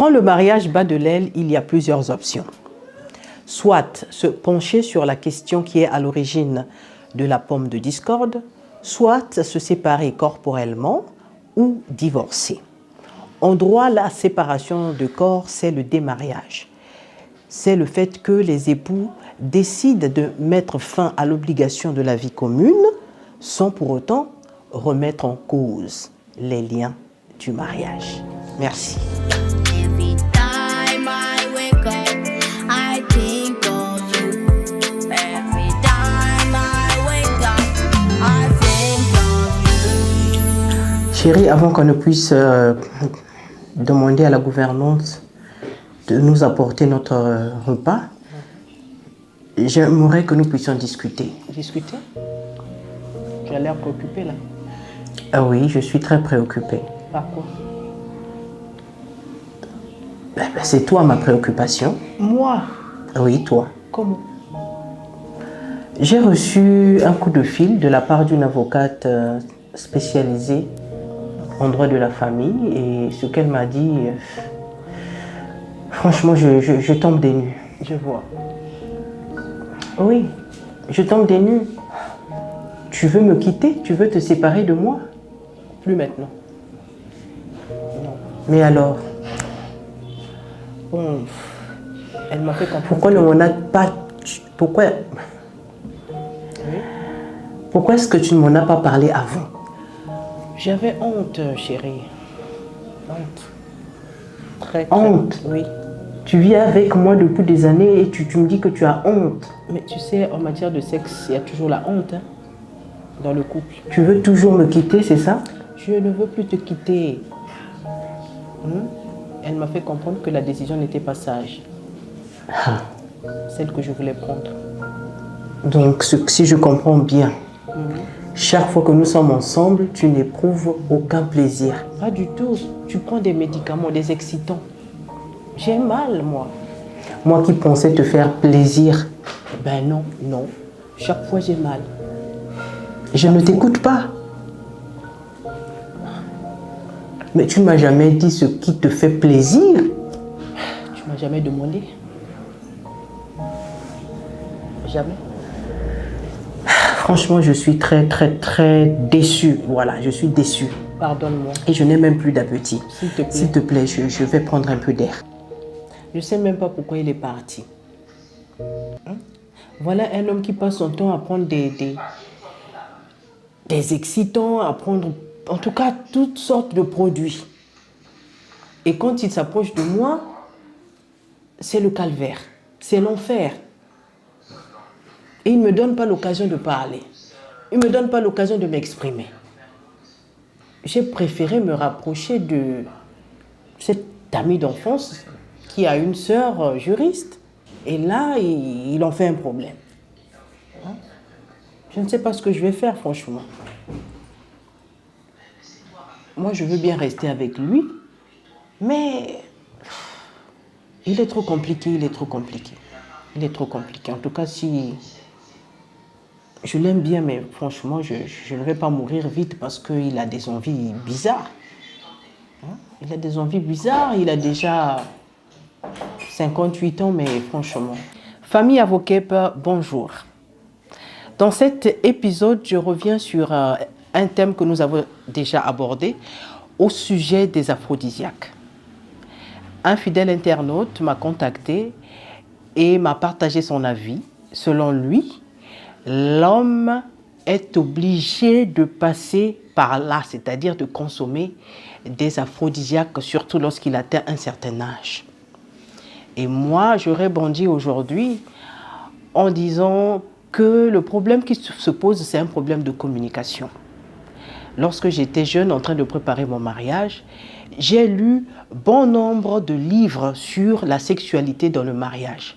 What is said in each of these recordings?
Quand le mariage bat de l'aile, il y a plusieurs options. Soit se pencher sur la question qui est à l'origine de la pomme de discorde, soit se séparer corporellement ou divorcer. En droit, la séparation de corps, c'est le démariage. C'est le fait que les époux décident de mettre fin à l'obligation de la vie commune sans pour autant remettre en cause les liens du mariage. Merci. Every time I wake up, I think of you. Every time I wake up, I think of you. Chérie, avant qu'on ne puisse demander à la gouvernante de nous apporter notre repas, j'aimerais que nous puissions discuter. Discuter? Tu as l'air préoccupée là. Ah oui, je suis très préoccupée. Par quoi? C'est toi ma préoccupation. Moi? Oui, toi. Comment? J'ai reçu un coup de fil de la part d'une avocate spécialisée en droit de la famille et ce qu'elle m'a dit, franchement, je tombe des nues. Je vois. Oui, je tombe des nues. Tu veux me quitter? Tu veux te séparer de moi? Plus maintenant. Non. Mais alors? Bon, elle m'a fait comprendre. Pourquoi ne m'en as pas... Pourquoi... Oui? Pourquoi est-ce que tu ne m'en as pas parlé avant? J'avais honte, chérie. Honte. Très, très honte? Oui. Tu vis avec moi depuis des années et tu me dis que tu as honte. Mais tu sais, en matière de sexe, il y a toujours la honte, hein, dans le couple. Tu veux toujours me quitter, c'est ça? Je ne veux plus te quitter. Elle m'a fait comprendre que la décision n'était pas sage. Ah. Celle que je voulais prendre. Donc, si je comprends bien, chaque fois que nous sommes ensemble, tu n'éprouves aucun plaisir. Pas du tout. Tu prends des médicaments, des excitants. J'ai mal, moi. Moi qui pensais te faire plaisir. Ben non, non. Chaque fois, j'ai mal. Je ne t'écoute pas. Mais tu ne m'as jamais dit ce qui te fait plaisir. Tu ne m'as jamais demandé. Jamais. Franchement, je suis très, très, très déçue. Voilà, je suis déçue. Pardonne-moi. Et je n'ai même plus d'appétit. S'il te plaît, je vais prendre un peu d'air. Je ne sais même pas pourquoi il est parti. Voilà un homme qui passe son temps à prendre des excitants, à prendre, en tout cas, toutes sortes de produits. Et quand il s'approche de moi, c'est le calvaire, c'est l'enfer. Et il ne me donne pas l'occasion de parler. Il ne me donne pas l'occasion de m'exprimer. J'ai préféré me rapprocher de cet ami d'enfance qui a une sœur juriste. Et là, il en fait un problème. Je ne sais pas ce que je vais faire, franchement. Moi, je veux bien rester avec lui, mais il est trop compliqué, il est trop compliqué. Il est trop compliqué. En tout cas, si... Je l'aime bien, mais franchement, je ne vais pas mourir vite parce qu'il a des envies bizarres. Il a des envies bizarres, il a déjà 58 ans, mais franchement. Famille Avokep, bonjour. Dans cet épisode, je reviens sur un thème que nous avons déjà abordé au sujet des aphrodisiaques. Un fidèle internaute m'a contacté et m'a partagé son avis. Selon lui, l'homme est obligé de passer par là, c'est-à-dire de consommer des aphrodisiaques, surtout lorsqu'il atteint un certain âge. Et moi, je rebondis aujourd'hui en disant que le problème qui se pose, c'est un problème de communication. Lorsque j'étais jeune, en train de préparer mon mariage, j'ai lu bon nombre de livres sur la sexualité dans le mariage.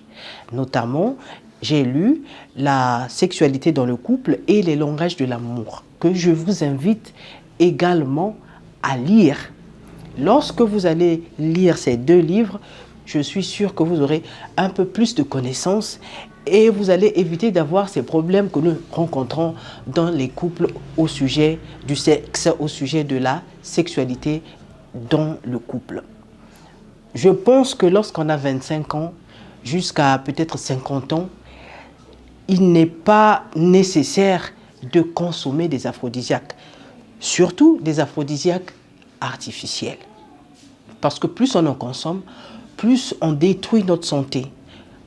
Notamment, j'ai lu La sexualité dans le couple et les langages de l'amour, que je vous invite également à lire. Lorsque vous allez lire ces deux livres, je suis sûre que vous aurez un peu plus de connaissances et vous allez éviter d'avoir ces problèmes que nous rencontrons dans les couples au sujet du sexe, au sujet de la sexualité dans le couple. je pense que lorsqu'on a 25 ans, jusqu'à peut-être 50 ans, il n'est pas nécessaire de consommer des aphrodisiaques, surtout des aphrodisiaques artificiels. Parce que plus on en consomme, plus on détruit notre santé,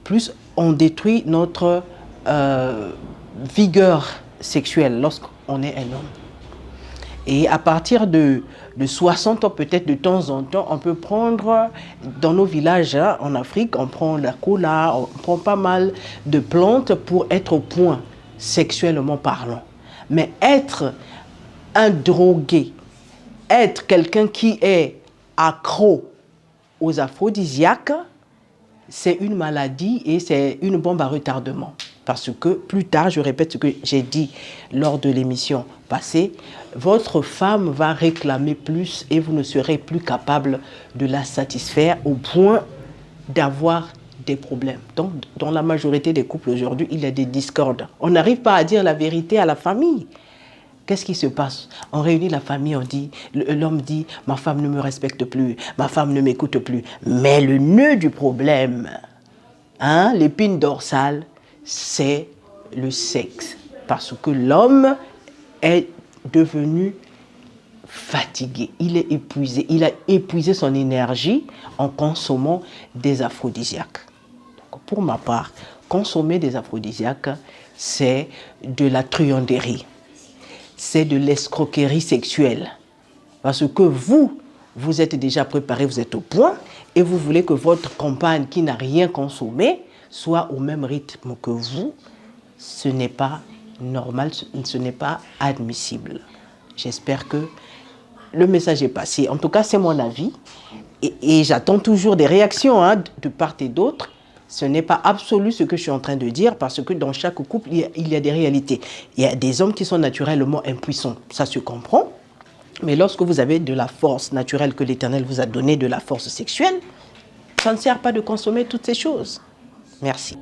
plus on détruit notre vigueur sexuelle lorsqu'on est un homme. Et à partir de 60 ans, peut-être de temps en temps, on peut prendre, dans nos villages hein, en Afrique, on prend la cola, on prend pas mal de plantes pour être au point, sexuellement parlant. Mais être un drogué, être quelqu'un qui est accro aux aphrodisiaques, c'est une maladie et c'est une bombe à retardement. Parce que plus tard, je répète ce que j'ai dit lors de l'émission passée, votre femme va réclamer plus et vous ne serez plus capable de la satisfaire au point d'avoir des problèmes. Donc, dans la majorité des couples aujourd'hui, il y a des discordes. On n'arrive pas à dire la vérité à la famille. Qu'est-ce qui se passe? On réunit la famille, on dit, l'homme dit, ma femme ne me respecte plus, ma femme ne m'écoute plus. Mais le nœud du problème, hein, l'épine dorsale, c'est le sexe. Parce que l'homme est devenu fatigué, il est épuisé, il a épuisé son énergie en consommant des aphrodisiaques. Donc, pour ma part, consommer des aphrodisiaques, c'est de la truanderie. C'est de l'escroquerie sexuelle. Parce que vous êtes déjà préparé, vous êtes au point, et vous voulez que votre compagne qui n'a rien consommé soit au même rythme que vous. Ce n'est pas normal, ce n'est pas admissible. J'espère que le message est passé. En tout cas, c'est mon avis. Et j'attends toujours des réactions hein, de part et d'autre. Ce n'est pas absolu ce que je suis en train de dire parce que dans chaque couple, il y a des réalités. Il y a des hommes qui sont naturellement impuissants, ça se comprend. Mais lorsque vous avez de la force naturelle que l'Éternel vous a donnée, de la force sexuelle, ça ne sert pas de consommer toutes ces choses. Merci.